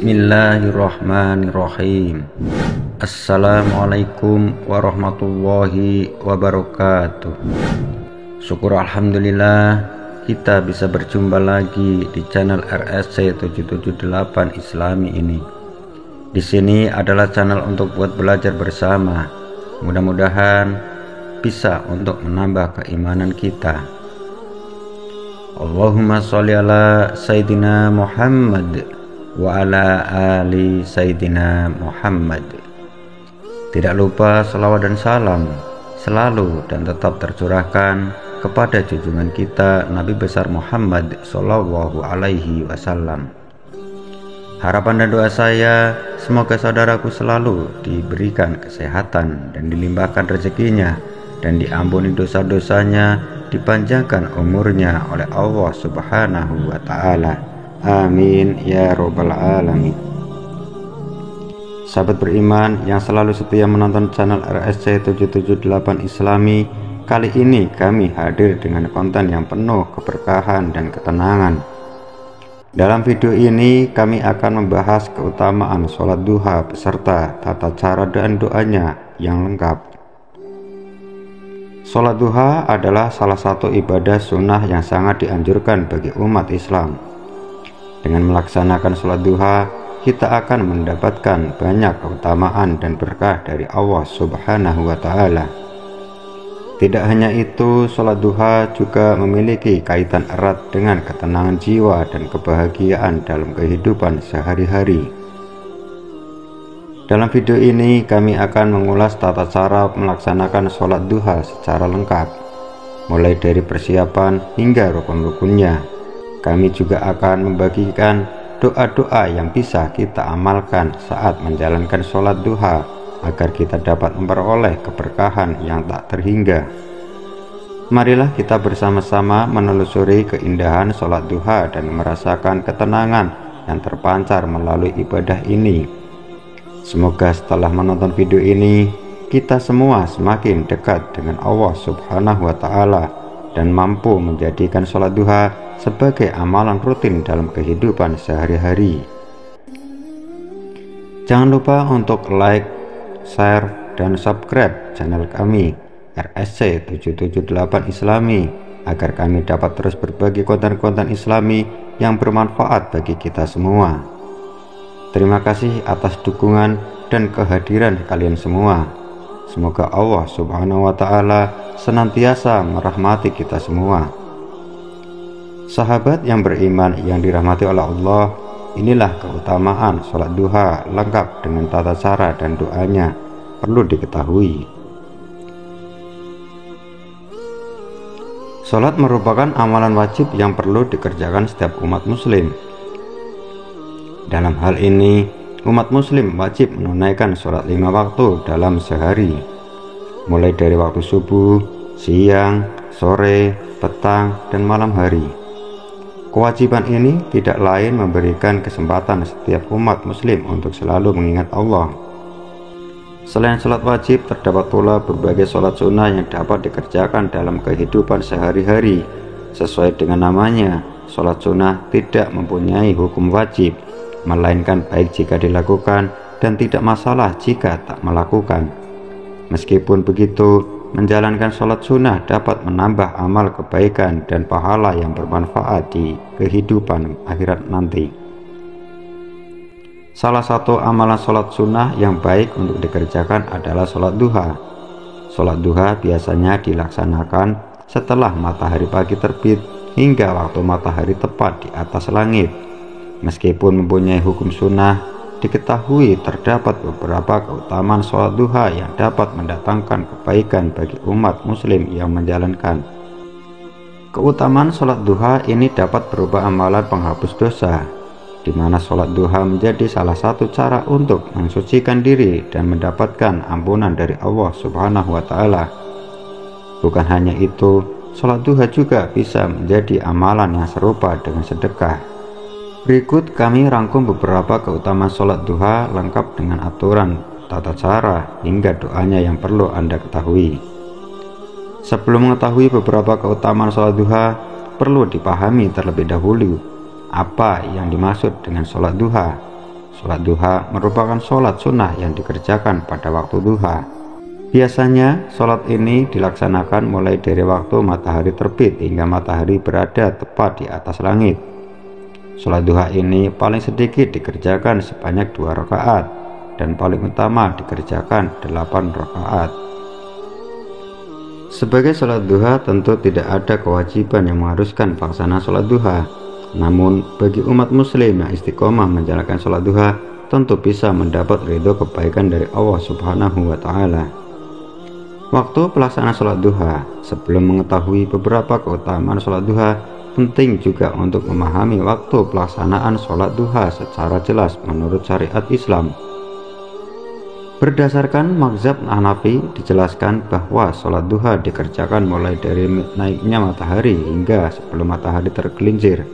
Bismillahirrahmanirrahim. Assalamualaikum warahmatullahi wabarakatuh. Syukur alhamdulillah kita bisa berjumpa lagi di channel RSC 778 Islami ini. Di sini adalah channel untuk buat belajar bersama. Mudah-mudahan bisa untuk menambah keimanan kita. Allahumma sholli ala Sayyidina Muhammad wa ala ali Sayyidina Muhammad. Tidak lupa salawat dan salam selalu dan tetap tercurahkan kepada junjungan kita Nabi besar Muhammad Sallallahu Alaihi Wasallam. Harapan dan doa saya semoga saudaraku selalu diberikan kesehatan dan dilimpahkan rezekinya dan diampuni dosa-dosanya, dipanjangkan umurnya oleh Allah Subhanahu wa Ta'ala. Amin ya robbal alamin. Sahabat beriman yang selalu setia menonton channel RSC 778 Islami, kali ini kami hadir dengan konten yang penuh keberkahan dan ketenangan. Dalam video ini kami akan membahas keutamaan sholat duha beserta tata cara dan doanya yang lengkap. Sholat duha adalah salah satu ibadah sunnah yang sangat dianjurkan bagi umat Islam. Dengan melaksanakan sholat duha, kita akan mendapatkan banyak keutamaan dan berkah dari Allah Subhanahu wa Ta'ala. Tidak hanya itu, sholat duha juga memiliki kaitan erat dengan ketenangan jiwa dan kebahagiaan dalam kehidupan sehari-hari. Dalam video ini kami akan mengulas tata cara melaksanakan sholat duha secara lengkap, mulai dari persiapan hingga rukun-rukunnya. Kami juga akan membagikan doa-doa yang bisa kita amalkan saat menjalankan sholat duha agar kita dapat memperoleh keberkahan yang tak terhingga. Marilah kita bersama-sama menelusuri keindahan sholat duha dan merasakan ketenangan yang terpancar melalui ibadah ini. Semoga setelah menonton video ini, kita semua semakin dekat dengan Allah Subhanahu wa Ta'ala dan mampu menjadikan sholat duha sebagai amalan rutin dalam kehidupan sehari-hari. Jangan lupa untuk like, share, dan subscribe channel kami RSC 778 Islami agar kami dapat terus berbagi konten-konten Islami yang bermanfaat bagi kita semua. Terima kasih atas dukungan dan kehadiran kalian semua. Semoga Allah Subhanahu wa Ta'ala senantiasa merahmati kita semua. Sahabat yang beriman yang dirahmati oleh Allah, inilah keutamaan sholat duha lengkap dengan tata cara dan doanya. Perlu diketahui, sholat merupakan amalan wajib yang perlu dikerjakan setiap umat muslim. Dalam hal ini, umat muslim wajib menunaikan sholat 5 waktu dalam sehari, mulai dari waktu subuh, siang, sore, petang, dan malam hari. Kewajiban ini tidak lain memberikan kesempatan setiap umat muslim untuk selalu mengingat Allah. Selain sholat wajib, terdapat pula berbagai sholat sunnah yang dapat dikerjakan dalam kehidupan sehari-hari. Sesuai dengan namanya, sholat sunnah tidak mempunyai hukum wajib, melainkan baik jika dilakukan dan tidak masalah jika tak melakukan. Meskipun begitu, menjalankan sholat sunnah dapat menambah amal kebaikan dan pahala yang bermanfaat di kehidupan akhirat nanti. Salah satu amalan sholat sunnah yang baik untuk dikerjakan adalah sholat duha. Sholat duha biasanya dilaksanakan setelah matahari pagi terbit hingga waktu matahari tepat di atas langit. Meskipun mempunyai hukum sunnah, diketahui terdapat beberapa keutamaan sholat duha yang dapat mendatangkan kebaikan bagi umat muslim yang menjalankan. Keutamaan sholat duha ini dapat berupa amalan penghapus dosa, di mana sholat duha menjadi salah satu cara untuk mensucikan diri dan mendapatkan ampunan dari Allah Subhanahu wa Ta'ala. Bukan hanya itu, sholat duha juga bisa menjadi amalan yang serupa dengan sedekah. Berikut kami rangkum beberapa keutamaan sholat duha lengkap dengan aturan, tata cara, hingga doanya yang perlu Anda ketahui. Sebelum mengetahui beberapa keutamaan sholat duha, perlu dipahami terlebih dahulu apa yang dimaksud dengan sholat duha. Sholat duha merupakan sholat sunnah yang dikerjakan pada waktu duha. Biasanya sholat ini dilaksanakan mulai dari waktu matahari terbit hingga matahari berada tepat di atas langit. Sholat duha ini paling sedikit dikerjakan sebanyak 2 rakaat dan paling utama dikerjakan 8 rakaat. Sebagai sholat duha tentu tidak ada kewajiban yang mengharuskan pelaksanaan sholat duha. Namun bagi umat muslim yang istiqomah menjalankan sholat duha tentu bisa mendapat ridho kebaikan dari Allah Subhanahu wa Ta'ala. Waktu pelaksanaan sholat duha, sebelum mengetahui beberapa keutamaan sholat duha, penting juga untuk memahami waktu pelaksanaan sholat duha secara jelas menurut syariat Islam. Berdasarkan mazhab Hanafi dijelaskan bahwa sholat duha dikerjakan mulai dari naiknya matahari hingga sebelum matahari tergelincir.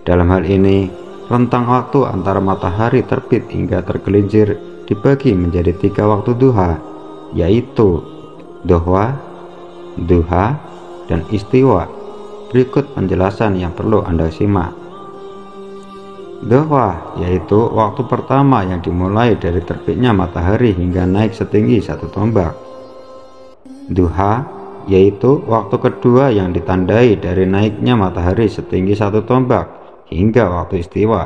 Dalam hal ini, rentang waktu antara matahari terbit hingga tergelincir dibagi menjadi 3 waktu duha, yaitu duha, duha, dan istiwa. Berikut penjelasan yang perlu Anda simak. Duha yaitu waktu pertama yang dimulai dari terbitnya matahari hingga naik setinggi 1 tombak. Duha yaitu waktu kedua yang ditandai dari naiknya matahari setinggi 1 tombak hingga waktu istiwa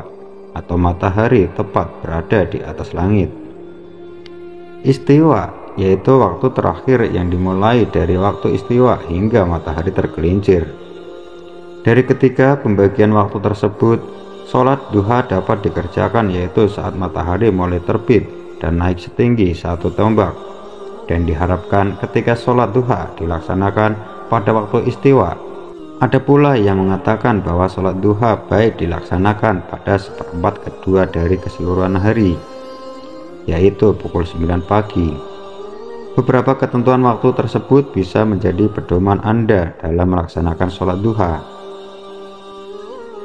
atau matahari tepat berada di atas langit. Istiwa yaitu waktu terakhir yang dimulai dari waktu istiwa hingga matahari tergelincir. Dari ketiga pembagian waktu tersebut, sholat duha dapat dikerjakan yaitu saat matahari mulai terbit dan naik setinggi 1 tombak, dan diharapkan ketika sholat duha dilaksanakan pada waktu istiwa. Ada pula yang mengatakan bahwa sholat duha baik dilaksanakan pada 1/4 kedua dari keseluruhan hari, yaitu pukul 9 pagi. Beberapa ketentuan waktu tersebut bisa menjadi pedoman Anda dalam melaksanakan sholat duha.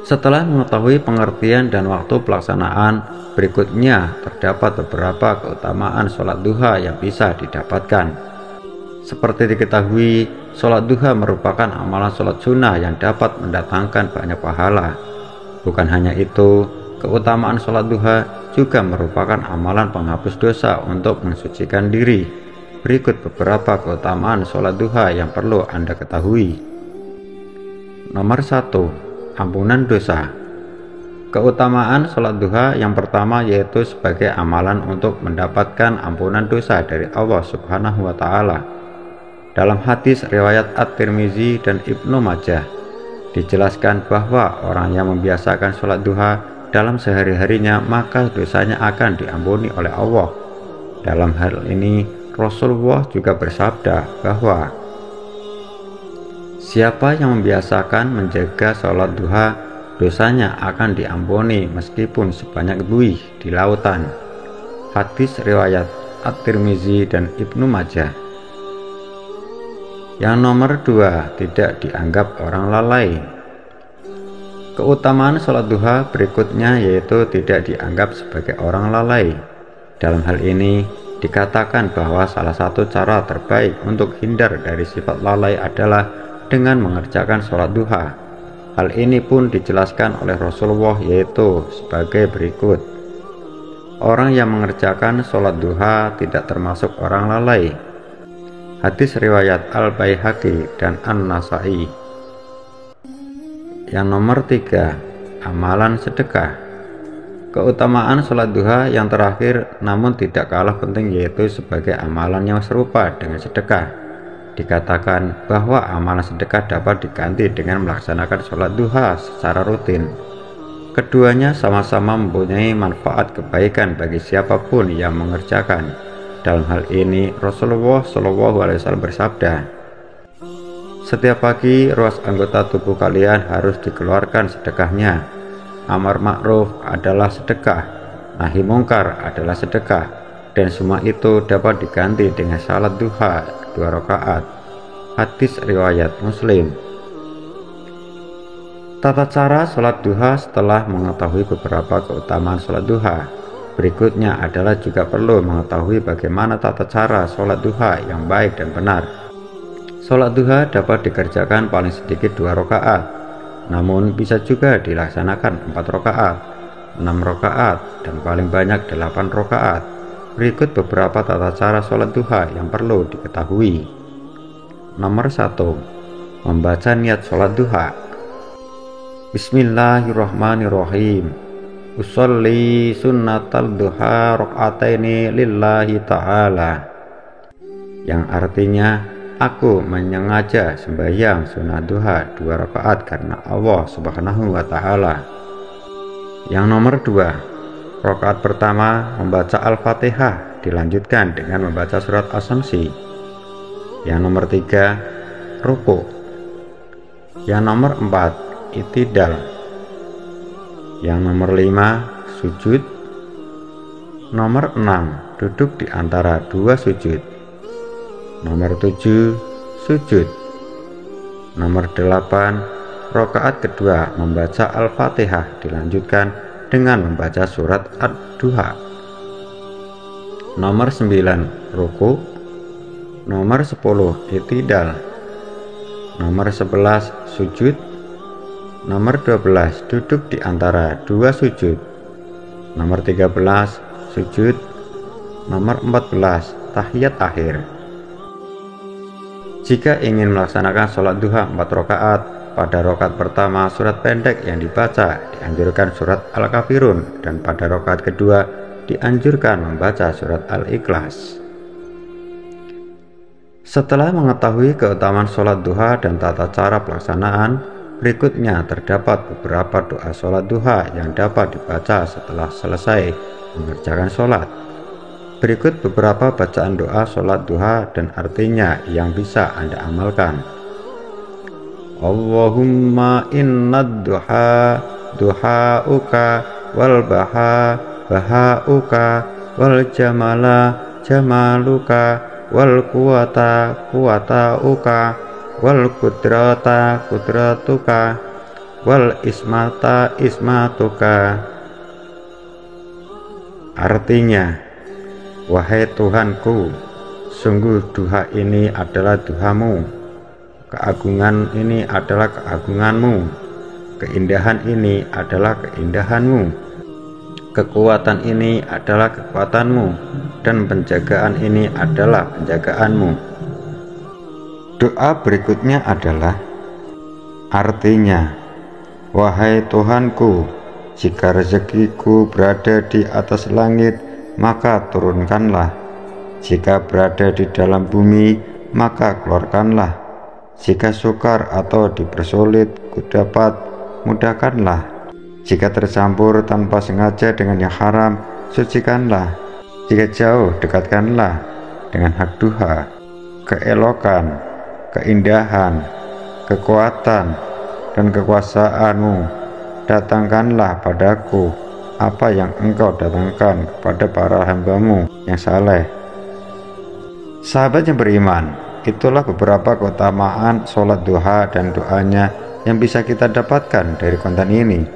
Setelah mengetahui pengertian dan waktu pelaksanaan, berikutnya terdapat beberapa keutamaan sholat duha yang bisa didapatkan. Seperti diketahui, sholat duha merupakan amalan sholat sunnah yang dapat mendatangkan banyak pahala. Bukan hanya itu, keutamaan sholat duha juga merupakan amalan penghapus dosa untuk mensucikan diri. Berikut beberapa keutamaan sholat duha yang perlu Anda ketahui. Nomor 1. Ampunan dosa. Keutamaan sholat duha yang pertama yaitu sebagai amalan untuk mendapatkan ampunan dosa dari Allah Subhanahu wa Ta'ala. Dalam hadis riwayat At-Tirmizi dan Ibnu Majah dijelaskan bahwa orang yang membiasakan sholat duha dalam sehari-harinya maka dosanya akan diampuni oleh Allah. Dalam hal ini Rasulullah juga bersabda bahwa siapa yang membiasakan menjaga sholat duha, dosanya akan diampuni meskipun sebanyak buih di lautan. Hadis riwayat At-Tirmizi dan Ibnu Majah. Yang nomor 2, tidak dianggap orang lalai. Keutamaan sholat duha berikutnya yaitu tidak dianggap sebagai orang lalai. Dalam hal ini dikatakan bahwa salah satu cara terbaik untuk hindar dari sifat lalai adalah dengan mengerjakan sholat duha. Hal ini pun dijelaskan oleh Rasulullah yaitu sebagai berikut. Orang yang mengerjakan sholat duha tidak termasuk orang lalai. Hadis riwayat Al-Baihaqi dan An-Nasai. Yang nomor 3, amalan sedekah. Keutamaan sholat duha yang terakhir namun tidak kalah penting yaitu sebagai amalan yang serupa dengan sedekah. Dikatakan bahwa amalan sedekah dapat diganti dengan melaksanakan sholat duha secara rutin. Keduanya sama-sama mempunyai manfaat kebaikan bagi siapapun yang mengerjakan. Dalam hal ini Rasulullah SAW bersabda, setiap pagi ruas anggota tubuh kalian harus dikeluarkan sedekahnya. Amar ma'ruf adalah sedekah, nahi mungkar adalah sedekah, dan semua itu dapat diganti dengan salat duha 2 rakaat. Hadis riwayat Muslim. Tata cara sholat duha setelah mengetahui beberapa keutamaan sholat duha. Berikutnya adalah juga perlu mengetahui bagaimana tata cara sholat duha yang baik dan benar. Sholat duha dapat dikerjakan paling sedikit 2 rakaat, namun bisa juga dilaksanakan 4 rakaat. 6 rakaat, dan paling banyak 8 rakaat. Berikut beberapa tata cara sholat duha yang perlu diketahui. Nomor 1. Membaca niat sholat duha. Bismillahirrahmanirrahim. Usolli sunnatal duha rakaataini lillahi ta'ala. Yang artinya, aku menyengaja sembahyang sunat duha 2 rakaat karena Allah Subhanahu wa ta'ala. Yang nomor 2. Rakaat pertama membaca Al-Fatihah, dilanjutkan dengan membaca surat Asy-Syamsi. Yang nomor 3, ruku'. Yang nomor 4, i'tidal. Yang nomor 5, sujud. Nomor 6, duduk di antara 2 sujud. Nomor 7, sujud. Nomor 8, rakaat kedua membaca Al-Fatihah, dilanjutkan dengan membaca surat Ad-Duha. Nomor 9, ruku'. Nomor 10, i'tidal. Nomor 11, sujud. Nomor 12, duduk di antara 2 sujud. Nomor 13, sujud. Nomor 14, tahiyat akhir. Jika ingin melaksanakan sholat duha 4 rakaat, pada rakaat pertama surat pendek yang dibaca dianjurkan surat Al-Kafirun, dan pada rakaat kedua dianjurkan membaca surat Al-Ikhlas. Setelah mengetahui keutamaan sholat duha dan tata cara pelaksanaan, berikutnya terdapat beberapa doa sholat duha yang dapat dibaca setelah selesai mengerjakan sholat. Berikut beberapa bacaan doa sholat duha dan artinya yang bisa Anda amalkan. Allahumma innad duha duhauka wal baha bahauka wal jamala jamaluka wal quwata quwatauka wal qudrata qudratuka wal ismata ismatuka. Artinya, wahai Tuhanku, sungguh duha ini adalah duhamu, keagungan ini adalah keagunganmu, keindahan ini adalah keindahanmu, kekuatan ini adalah kekuatanmu, dan penjagaan ini adalah penjagaanmu. Doa berikutnya adalah, artinya, wahai Tuhanku, jika rezekiku berada di atas langit, maka turunkanlah. Jika berada di dalam bumi, maka keluarkanlah. Jika sukar atau dipersulit, kudapat, mudahkanlah. Jika tercampur tanpa sengaja dengan yang haram, sucikanlah. Jika jauh, dekatkanlah dengan hak duha, keelokan, keindahan, kekuatan, dan kekuasaanmu. Datangkanlah padaku apa yang engkau datangkan kepada para hambamu yang saleh. Sahabat yang beriman, itulah beberapa keutamaan sholat duha dan doanya yang bisa kita dapatkan dari konten ini.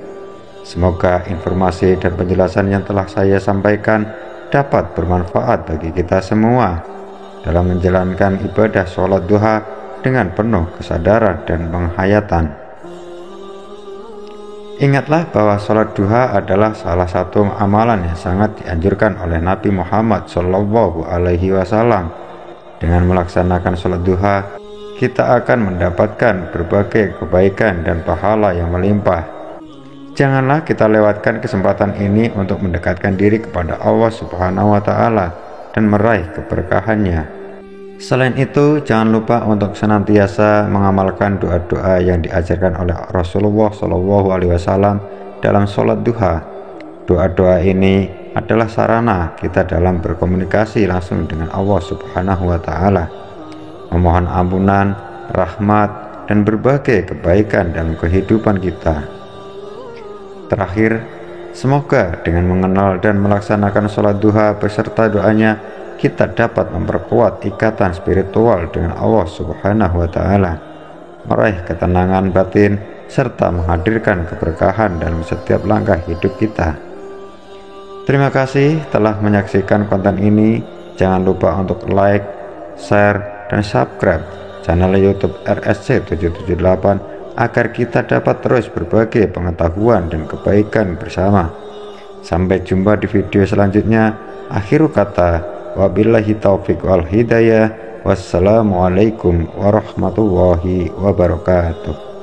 Semoga informasi dan penjelasan yang telah saya sampaikan dapat bermanfaat bagi kita semua dalam menjalankan ibadah sholat duha dengan penuh kesadaran dan penghayatan. Ingatlah bahwa sholat duha adalah salah satu amalan yang sangat dianjurkan oleh Nabi Muhammad SAW. Dengan melaksanakan sholat duha, kita akan mendapatkan berbagai kebaikan dan pahala yang melimpah. Janganlah kita lewatkan kesempatan ini untuk mendekatkan diri kepada Allah Subhanahu wa ta'ala dan meraih keberkahannya. Selain itu, jangan lupa untuk senantiasa mengamalkan doa-doa yang diajarkan oleh Rasulullah SAW dalam sholat duha. Doa-doa ini adalah sarana kita dalam berkomunikasi langsung dengan Allah Subhanahu wa ta'ala, memohon ampunan, rahmat, dan berbagai kebaikan dalam kehidupan kita. Terakhir, semoga dengan mengenal dan melaksanakan sholat duha beserta doanya, kita dapat memperkuat ikatan spiritual dengan Allah Subhanahu wa ta'ala, meraih ketenangan batin, serta menghadirkan keberkahan dalam setiap langkah hidup kita. Terima kasih telah menyaksikan konten ini. Jangan lupa untuk like, share, dan subscribe channel YouTube RSC 778 agar kita dapat terus berbagi pengetahuan dan kebaikan bersama. Sampai jumpa di video selanjutnya. Akhiru kata, wabillahi taufiq wal hidayah. Wassalamualaikum warahmatullahi wabarakatuh.